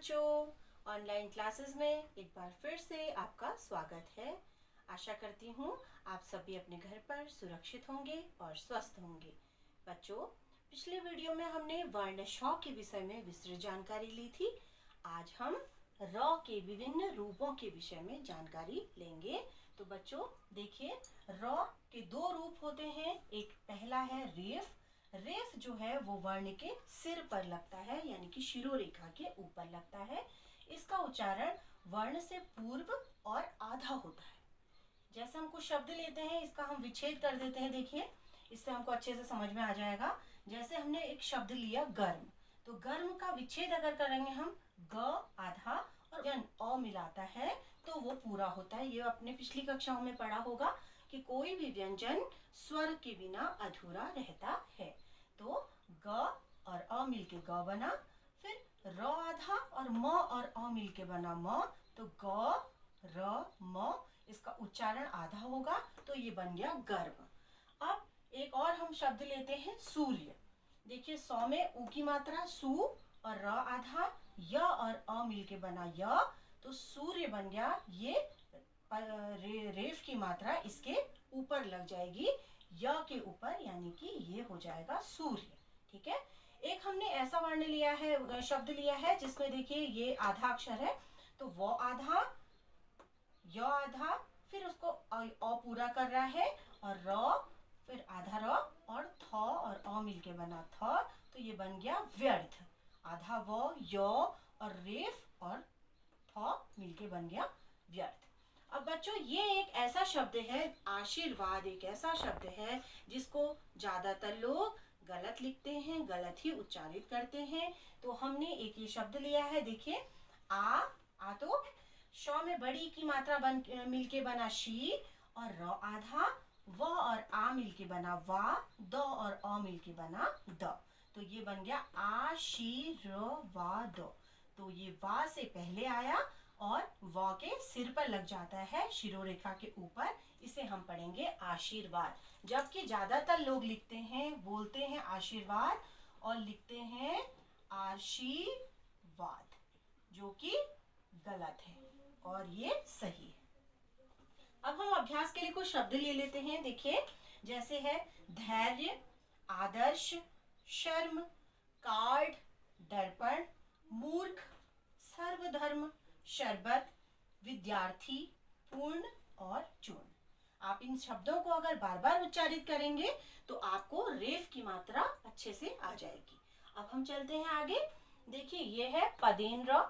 बच्चों, online classes में एक बार फिर से आपका स्वागत है। आशा करती हूँ आप सभी अपने घर पर सुरक्षित होंगे और स्वस्थ होंगे। बच्चों, पिछले वीडियो में हमने वर्ण श के विषय में विस्तृत जानकारी ली थी। आज हम र के विभिन्न रूपों के विषय में जानकारी लेंगे। तो बच्चों देखिए, र के दो रूप होते हैं। एक पहला है रेफ। रेफ जो है वो वर्ण के सिर पर लगता है, यानी कि शिरोरेखा के ऊपर लगता है। इसका उच्चारण वर्ण से पूर्व और आधा होता है। जैसे हम कुछ शब्द लेते हैं, इसका हम विच्छेद कर देते हैं। देखिए, इससे हमको अच्छे से समझ में आ जाएगा। जैसे हमने एक शब्द लिया गर्म, तो गर्म का विच्छेद अगर करेंगे हम, ग आधा और जन अ मिलाता है तो वो पूरा होता है। ये अपने पिछली कक्षाओं में पढ़ा होगा कि कोई भी व्यंजन स्वर के बिना अधूरा रहता है। तो ग और अ मिलके ग बना, फिर र आधा और म और अ मिलके बना म, तो ग र म। इसका उच्चारण आधा होगा तो ये बन गया गर्भ। अब एक और हम शब्द लेते हैं सूर्य। देखिए, सौ में उ की मात्रा सु और र आधा, य और अ मिलके बना य, तो सूर्य बन गया। ये रेफ की मात्रा इसके ऊपर लग जाएगी, य के ऊपर, यानी कि ये हो जाएगा सूर्य। ठीक है। एक हमने ऐसा वर्ण लिया है, शब्द लिया है, जिसमें देखिए ये आधा अक्षर है, तो वो आधा, य आधा, फिर उसको अ पूरा कर रहा है, और र, फिर आधा र और थ और अ मिलके बना थ, तो ये बन गया व्यर्थ। आधा व, य और रेफ और थ मिलके बन गया व्यर्थ। अब बच्चों, ये एक ऐसा शब्द है, आशीर्वाद एक ऐसा शब्द है जिसको ज्यादातर लोग गलत लिखते हैं, गलत ही उच्चारित करते हैं। तो हमने एक ये शब्द लिया है। देखिए, आ तो श में बड़ी की मात्रा मिलके बना शी, और र आधा, व और आ मिलके बना वा, द और अ मिलके बना द, तो ये बन गया आशीर्वाद। तो ये वा से पहले आया और व के सिर पर लग जाता है, शिरोरेखा के ऊपर। इसे हम पढ़ेंगे आशीर्वाद। जबकि ज्यादातर लोग लिखते हैं, बोलते हैं आशीर्वाद और लिखते हैं आशीर्वाद, जो कि गलत है और ये सही है। अब हम अभ्यास के लिए कुछ शब्द ले लेते हैं। देखिए, जैसे है धैर्य, आदर्श, शर्म, कार्ड, दर्पण, मूर्ख, सर्वधर्म, शरबत, विद्यार्थी, पूर्ण और चूर्ण। आप इन शब्दों को अगर बार बार उच्चारित करेंगे तो आपको रेफ की मात्रा अच्छे से आ जाएगी। अब हम चलते हैं आगे। देखिए, ये है पदेन र।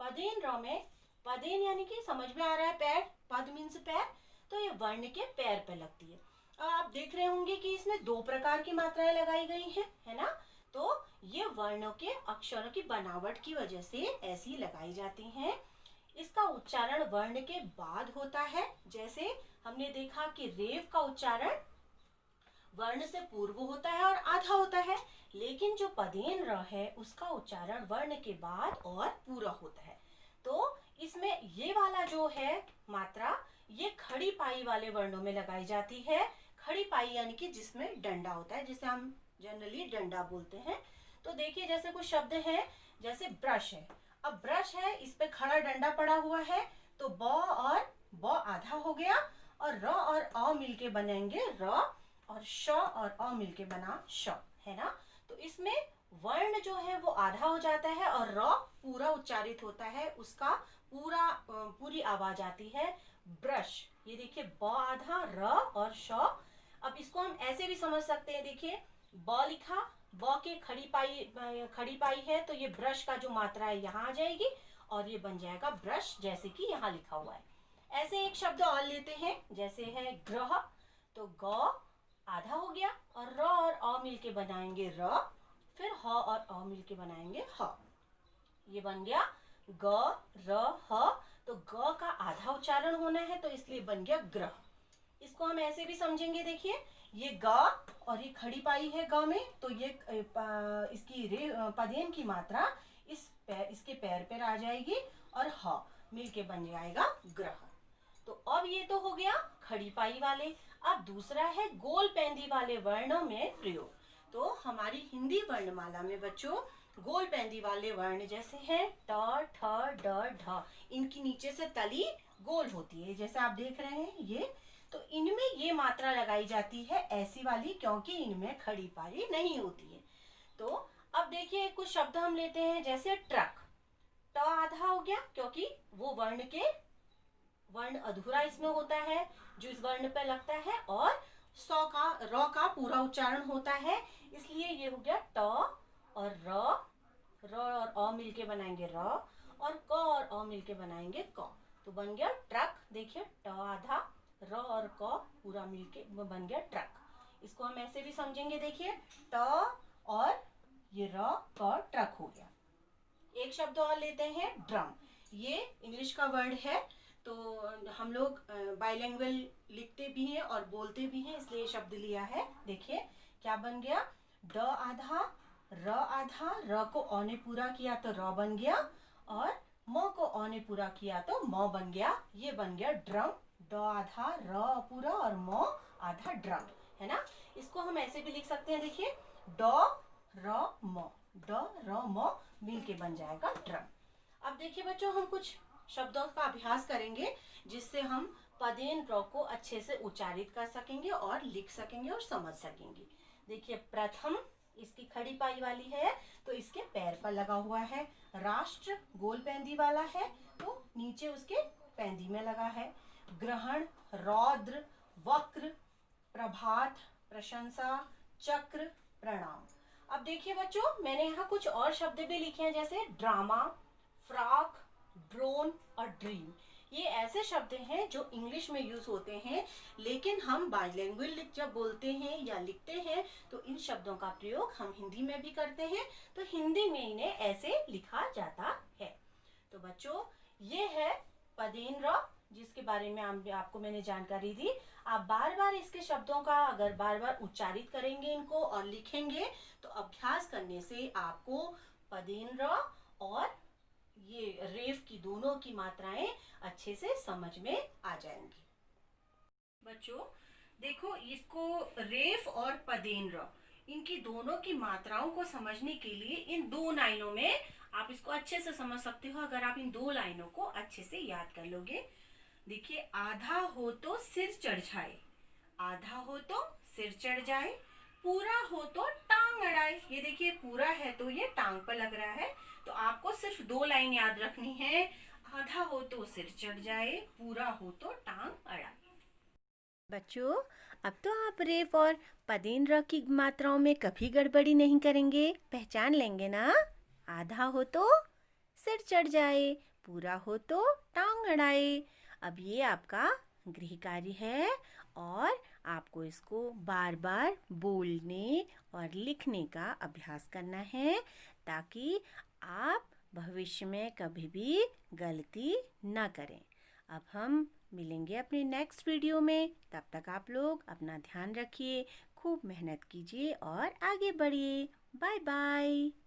पदेन र में, पदेन यानी कि समझ में आ रहा है पैर, पद मीन्स पैर, तो ये वर्ण के पैर पे लगती है। आप देख रहे होंगे कि इसमें दो प्रकार की मात्राएं लगाई गई हैं, है ना। तो ये वर्णों के अक्षरों की बनावट की वजह से ऐसी लगाई जाती हैं। इसका उच्चारण वर्ण के बाद होता है। जैसे हमने देखा कि रेफ का उच्चारण वर्ण से पूर्व होता है और आधा होता है, लेकिन जो पदेन र है उसका उच्चारण वर्ण के बाद और पूरा होता है। तो इसमें ये वाला जो है मात्रा, ये खड़ी पाई वाले वर्णों में लगाई जाती है। खड़ी पाई यानी कि जिसमें डंडा होता है, जिसे हम जनरली डंडा बोलते हैं। तो देखिए, जैसे कुछ शब्द हैं, जैसे ब्रश है। अब ब्रश है, इस पे खड़ा डंडा पड़ा हुआ है, तो ब और ब आधा हो गया, और र और अ मिलके बनेंगे र, और श और अ मिलके बना श, है ना। तो इसमें वर्ण जो है वो आधा हो जाता है और र पूरा उच्चारित होता है, उसका पूरी आवाज आती है ब्रश। ये देखिए, ब आधा, र और श। अब इसको हम ऐसे भी समझ सकते हैं। देखिए, ब लिखा, ब के खड़ी पाई है, तो ये ब्रश का जो मात्रा है यहाँ आ जाएगी और ये बन जाएगा ब्रश, जैसे कि यहाँ लिखा हुआ है। ऐसे एक शब्द और लेते हैं, जैसे है ग्रह। तो ग आधा हो गया और र और अ मिलके बनाएंगे र, फिर ह और अ मिलके बनाएंगे ह, ये बन गया ग र ह। तो ग का आधा उच्चारण होना है, तो इसलिए बन गया ग्रह। इसको हम ऐसे भी समझेंगे। देखिए, ये ग और ये खड़ी पाई है ग में, तो ये इसकी पदेन की मात्रा इसके पैर पर आ जाएगी और ह मिलके बन जाएगा ग्रह। तो अब ये तो हो गया खड़ी पाई वाले। अब दूसरा है गोल पैंदी वाले वर्णों में प्रयोग। तो हमारी हिंदी वर्णमाला में बच्चों गोल पैंदी वाले वर्ण जैसे हैं ट, ठ, ड, ढ, इनकी नीचे से तली गोल होती है, जैसे आप देख रहे हैं ये। तो इनमें ये मात्रा लगाई जाती है ऐसी वाली, क्योंकि इनमें खड़ी पारी नहीं होती है। तो अब देखिए कुछ शब्द हम लेते हैं, जैसे ट्रक। ट आधा हो गया, क्योंकि वो वर्ण अधूरा इसमें होता है जो इस वर्ण पे लगता है, और र का पूरा उच्चारण होता है, इसलिए ये हो गया ट। और र और अ मिलके बनाएंगे र, और क और अ मिलके बनाएंगे क, तो बन गया ट्रक। देखिए ट आधा, र और क पूरा मिलके बन गया ट्रक। इसको हम ऐसे भी समझेंगे, देखिए ट और ये र क ट्रक हो गया। एक शब्द और लेते हैं ड्रम। ये इंग्लिश का वर्ड है, तो हम लोग बाइलिंगुअल लिखते भी हैं और बोलते भी हैं, इसलिए शब्द लिया है। देखिए क्या बन गया, ड आधा, र को अ ने पूरा किया तो र बन गया, और म को अ ने पूरा किया तो म बन गया। ये बन गया ड्रम। ड आधा, र पूरा और म आधा, ड्रम, है ना। इसको हम ऐसे भी लिख सकते हैं, देखिए ड र म, ड र म मिल के बन जाएगा ड्रम। अब देखिए बच्चों, हम कुछ शब्दों का अभ्यास करेंगे जिससे हम पदेन र को अच्छे से उच्चारित कर सकेंगे और लिख सकेंगे और समझ सकेंगे। देखिए प्रथम, इसकी खड़ी पाई वाली है तो इसके पैर पर लगा हुआ है। राष्ट्र गोल पैंदी वाला है तो नीचे उसके पैंदी में लगा है। ग्रहण, रौद्र, वक्र, प्रभात, प्रशंसा, चक्र, प्रणाम। अब देखिए बच्चों, मैंने यहाँ कुछ और शब्द भी लिखे हैं, जैसे ड्रामा, फ्रॉक, ड्रोन और ड्रीम। ये ऐसे शब्द हैं जो इंग्लिश में यूज होते हैं, लेकिन हम बाइलिंगुअल जब बोलते हैं या लिखते हैं तो इन शब्दों का प्रयोग हम हिंदी में भी करते हैं, तो हिंदी में इन्हें ऐसे लिखा जाता है। तो बच्चों, ये है पदेन र, जिसके बारे में आपको मैंने जानकारी दी। आप बार बार इसके शब्दों का अगर बार बार उच्चारित करेंगे इनको और लिखेंगे, तो अभ्यास करने से आपको पदेन र और ये रेफ की दोनों की मात्राएं अच्छे से समझ में आ जाएंगी। बच्चों देखो, इसको रेफ और पदेन र, इनकी दोनों की मात्राओं को समझने के लिए इन दो लाइनों में आप इसको अच्छे से समझ सकते हो, अगर आप इन दो लाइनों को अच्छे से याद कर लोगे। देखिए, आधा हो तो सिर चढ़ जाए, आधा हो तो सिर चढ़ जाए, पूरा हो तो टांग अड़ाए। ये देखिए पूरा है तो ये टांग पर लग रहा है, तो आपको सिर्फ दो लाइन याद रखनी है। आधा हो तो सिर चढ़ जाए, पूरा हो तो टांग अड़ाए। बच्चों, अब तो आप रेफ और पदेन र की मात्राओं में कभी गड़बड़ी नहीं करेंगे, पहचान लेंगे ना। आधा हो तो सिर चढ़ जाए, पूरा हो तो टांग अड़ाए। अब ये आपका गृह कार्य है और आपको इसको बार बार बोलने और लिखने का अभ्यास करना है, ताकि आप भविष्य में कभी भी गलती ना करें। अब हम मिलेंगे अपने नेक्स्ट वीडियो में, तब तक आप लोग अपना ध्यान रखिए, खूब मेहनत कीजिए और आगे बढ़िए। Bye bye.